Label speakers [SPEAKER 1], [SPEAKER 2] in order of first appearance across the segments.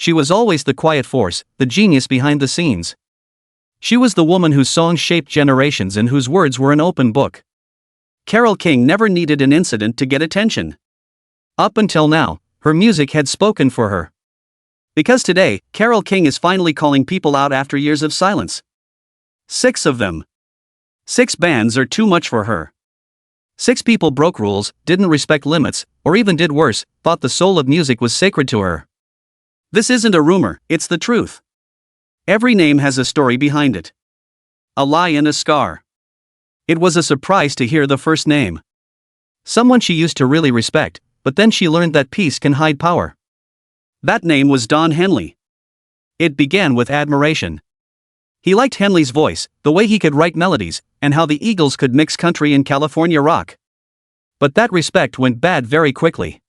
[SPEAKER 1] she was always the quiet force, the genius behind the scenes. She was the woman whose songs shaped generations and whose words were an open book. Carole King never needed an incident to get attention. Up until now, her music had spoken for her. Because today, Carole King is finally calling people out after years of silence. 6 of them. 6 bans are too much for her. 6 people broke rules, didn't respect limits, or even did worse, thought the soul of music was sacred to her. This isn't a rumor, it's the truth. Every name has a story behind it. A lie and a scar. It was a surprise to hear the first name. Someone she used to really respect, but then she learned that peace can hide power. That name was Don Henley. It began with admiration. He liked Henley's voice, the way he could write melodies, and how the Eagles could mix country and California rock. But that respect went bad very quickly.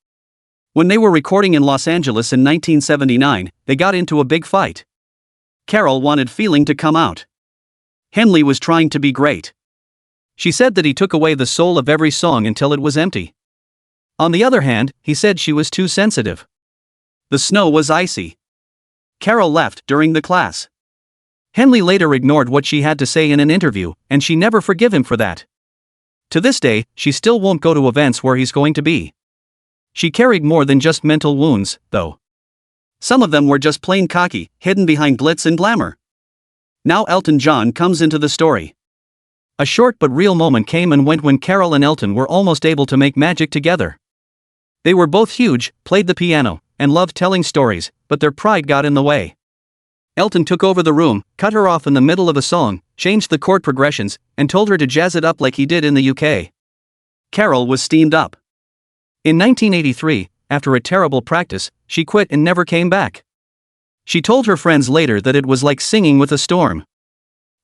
[SPEAKER 1] When they were recording in Los Angeles in 1979, they got into a big fight. Carole wanted feeling to come out. Henley was trying to be great. She said that he took away the soul of every song until it was empty. On the other hand, he said she was too sensitive. The snow was icy. Carole left during the class. Henley later ignored what she had to say in an interview, and she never forgave him for that. To this day, she still won't go to events where he's going to be. She carried more than just mental wounds, though. Some of them were just plain cocky, hidden behind glitz and glamour. Now Elton John comes into the story. A short but real moment came and went when Carole and Elton were almost able to make magic together. They were both huge, played the piano, and loved telling stories, but their pride got in the way. Elton took over the room, cut her off in the middle of a song, changed the chord progressions, and told her to jazz it up like he did in the UK. Carole was steamed up. In 1983, after a terrible practice, she quit and never came back. She told her friends later that it was like singing with a storm.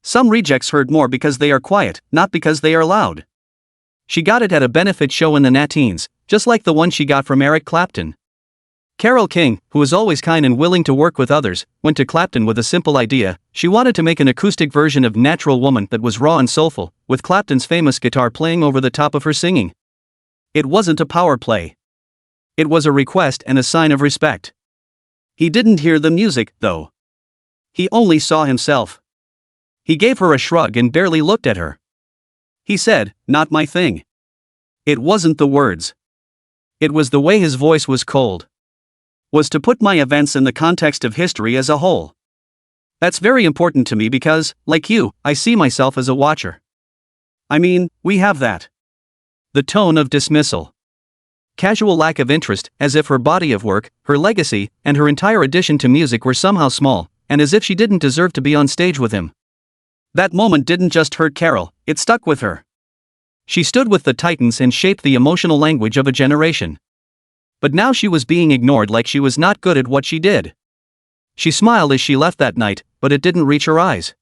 [SPEAKER 1] Some rejects heard more because they are quiet, not because they are loud. She got it at a benefit show in the Nateens, just like the one she got from Eric Clapton. Carole King, who was always kind and willing to work with others, went to Clapton with a simple idea. She wanted to make an acoustic version of Natural Woman that was raw and soulful, with Clapton's famous guitar playing over the top of her singing. It wasn't a power play. It was a request and a sign of respect. He didn't hear the music, though. He only saw himself. He gave her a shrug and barely looked at her. He said, "Not my thing." It wasn't the words. It was the way his voice was cold. Was to put my events in the context of history as a whole. That's very important to me because, like you, I see myself as a watcher. I mean, we have that. The tone of dismissal. Casual lack of interest, as if her body of work, her legacy, and her entire addition to music were somehow small, and as if she didn't deserve to be on stage with him. That moment didn't just hurt Carole, it stuck with her. She stood with the Titans and shaped the emotional language of a generation. But now she was being ignored like she was not good at what she did. She smiled as she left that night, but it didn't reach her eyes.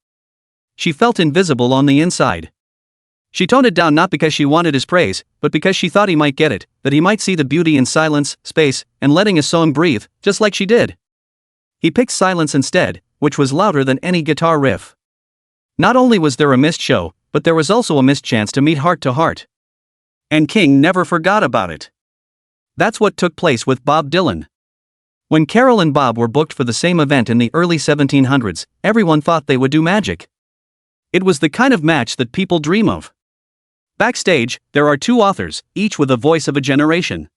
[SPEAKER 1] She felt invisible on the inside. She toned it down not because she wanted his praise, but because she thought he might get it, that he might see the beauty in silence, space, and letting a song breathe, just like she did. He picked silence instead, which was louder than any guitar riff. Not only was there a missed show, but there was also a missed chance to meet heart to heart. And King never forgot about it. That's what took place with Bob Dylan. When Carole and Bob were booked for the same event in the early 1700s, everyone thought they would do magic. It was the kind of match that people dream of. Backstage, there are 2 authors, each with a voice of a generation.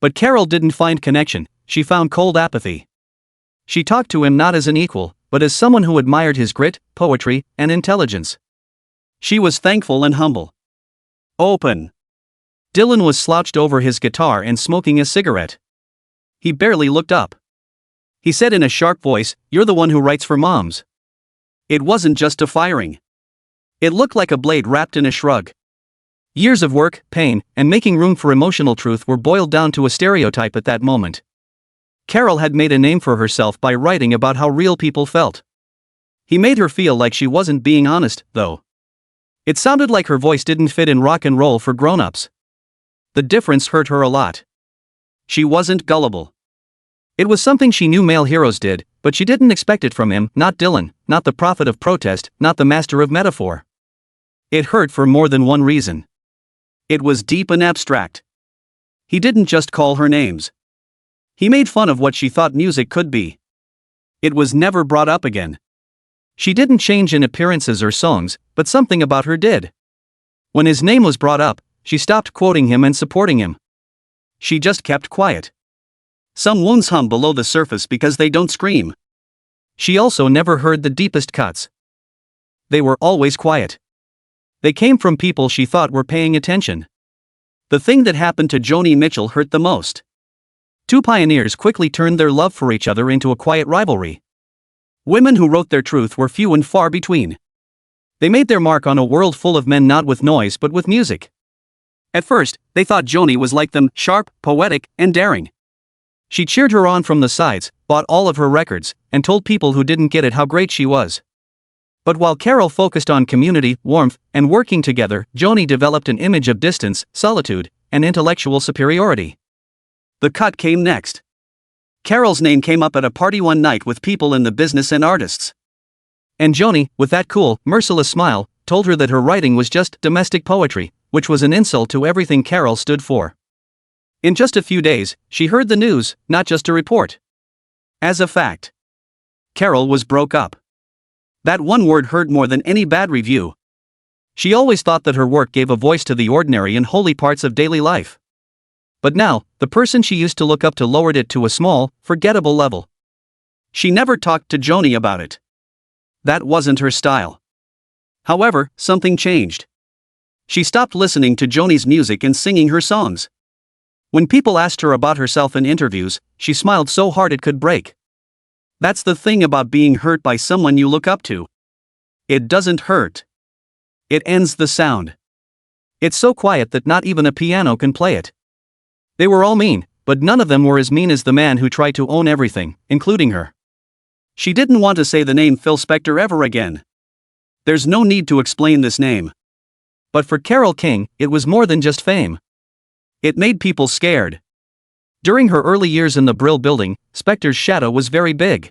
[SPEAKER 1] But Carole didn't find connection, she found cold apathy. She talked to him not as an equal, but as someone who admired his grit, poetry, and intelligence. She was thankful and humble. Open. Dylan was slouched over his guitar and smoking a cigarette. He barely looked up. He said in a sharp voice, "You're the one who writes for moms." It wasn't just a firing. It looked like a blade wrapped in a shrug. Years of work, pain, and making room for emotional truth were boiled down to a stereotype at that moment. Carole had made a name for herself by writing about how real people felt. He made her feel like she wasn't being honest, though. It sounded like her voice didn't fit in rock and roll for grown-ups. The difference hurt her a lot. She wasn't gullible. It was something she knew male heroes did, but she didn't expect it from him, not Dylan, not the prophet of protest, not the master of metaphor. It hurt for more than one reason. It was deep and abstract. He didn't just call her names. He made fun of what she thought music could be. It was never brought up again. She didn't change in appearances or songs, but something about her did. When his name was brought up, she stopped quoting him and supporting him. She just kept quiet. Some wounds hum below the surface because they don't scream. She also never heard the deepest cuts. They were always quiet. They came from people she thought were paying attention. The thing that happened to Joni Mitchell hurt the most. Two pioneers quickly turned their love for each other into a quiet rivalry. Women who wrote their truth were few and far between. They made their mark on a world full of men, not with noise but with music. At first, they thought Joni was like them, sharp, poetic, and daring. She cheered her on from the sides, bought all of her records, and told people who didn't get it how great she was. But while Carole focused on community, warmth, and working together, Joni developed an image of distance, solitude, and intellectual superiority. The cut came next. Carole's name came up at a party one night with people in the business and artists. And Joni, with that cool, merciless smile, told her that her writing was just domestic poetry, which was an insult to everything Carole stood for. In just a few days, she heard the news, not just a report. As a fact, Carole was broke up. That one word hurt more than any bad review. She always thought that her work gave a voice to the ordinary and holy parts of daily life. But now, the person she used to look up to lowered it to a small, forgettable level. She never talked to Joni about it. That wasn't her style. However, something changed. She stopped listening to Joni's music and singing her songs. When people asked her about herself in interviews, she smiled so hard it could break. That's the thing about being hurt by someone you look up to. It doesn't hurt. It ends the sound. It's so quiet that not even a piano can play it. They were all mean, but none of them were as mean as the man who tried to own everything, including her. She didn't want to say the name Phil Spector ever again. There's no need to explain this name. But for Carole King, it was more than just fame. It made people scared. During her early years in the Brill Building, Spector's shadow was very big.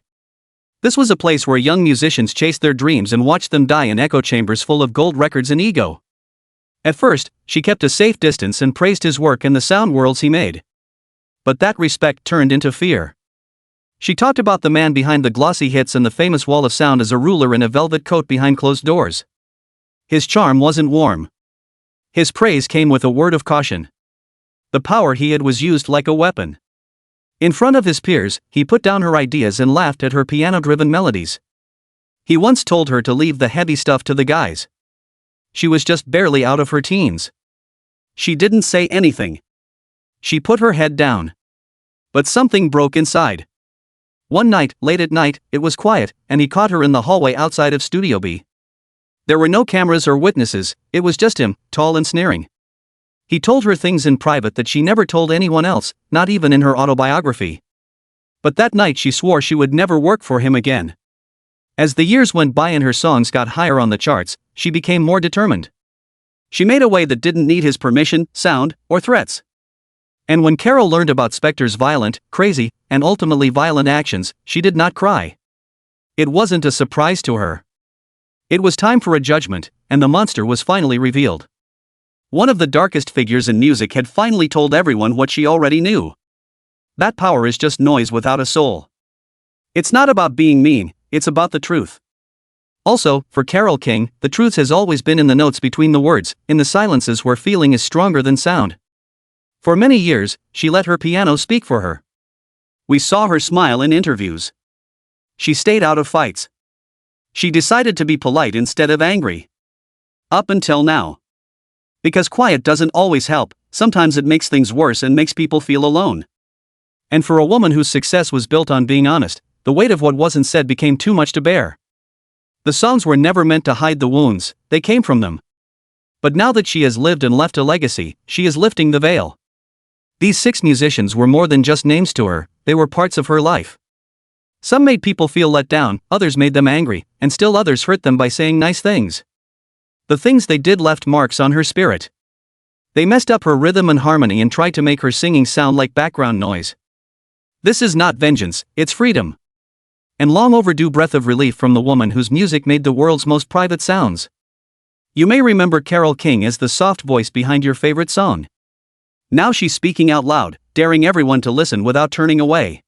[SPEAKER 1] This was a place where young musicians chased their dreams and watched them die in echo chambers full of gold records and ego. At first, she kept a safe distance and praised his work and the sound worlds he made. But that respect turned into fear. She talked about the man behind the glossy hits and the famous wall of sound as a ruler in a velvet coat behind closed doors. His charm wasn't warm. His praise came with a word of caution. The power he had was used like a weapon. In front of his peers, he put down her ideas and laughed at her piano-driven melodies. He once told her to leave the heavy stuff to the guys. She was just barely out of her teens. She didn't say anything. She put her head down. But something broke inside. One night, late at night, it was quiet, and he caught her in the hallway outside of Studio B. There were no cameras or witnesses, it was just him, tall and sneering. He told her things in private that she never told anyone else, not even in her autobiography. But that night she swore she would never work for him again. As the years went by and her songs got higher on the charts, she became more determined. She made a way that didn't need his permission, sound, or threats. And when Carole learned about Spector's violent, crazy, and ultimately violent actions, she did not cry. It wasn't a surprise to her. It was time for a judgment, and the monster was finally revealed. One of the darkest figures in music had finally told everyone what she already knew. That power is just noise without a soul. It's not about being mean, it's about the truth. Also, for Carole King, the truth has always been in the notes between the words, in the silences where feeling is stronger than sound. For many years, she let her piano speak for her. We saw her smile in interviews. She stayed out of fights. She decided to be polite instead of angry. Up until now. Because quiet doesn't always help, sometimes it makes things worse and makes people feel alone. And for a woman whose success was built on being honest, the weight of what wasn't said became too much to bear. The songs were never meant to hide the wounds, they came from them. But now that she has lived and left a legacy, she is lifting the veil. These 6 musicians were more than just names to her, they were parts of her life. Some made people feel let down, others made them angry, and still others hurt them by saying nice things. The things they did left marks on her spirit. They messed up her rhythm and harmony and tried to make her singing sound like background noise. This is not vengeance, it's freedom. And long overdue breath of relief from the woman whose music made the world's most private sounds. You may remember Carole King as the soft voice behind your favorite song. Now she's speaking out loud, daring everyone to listen without turning away.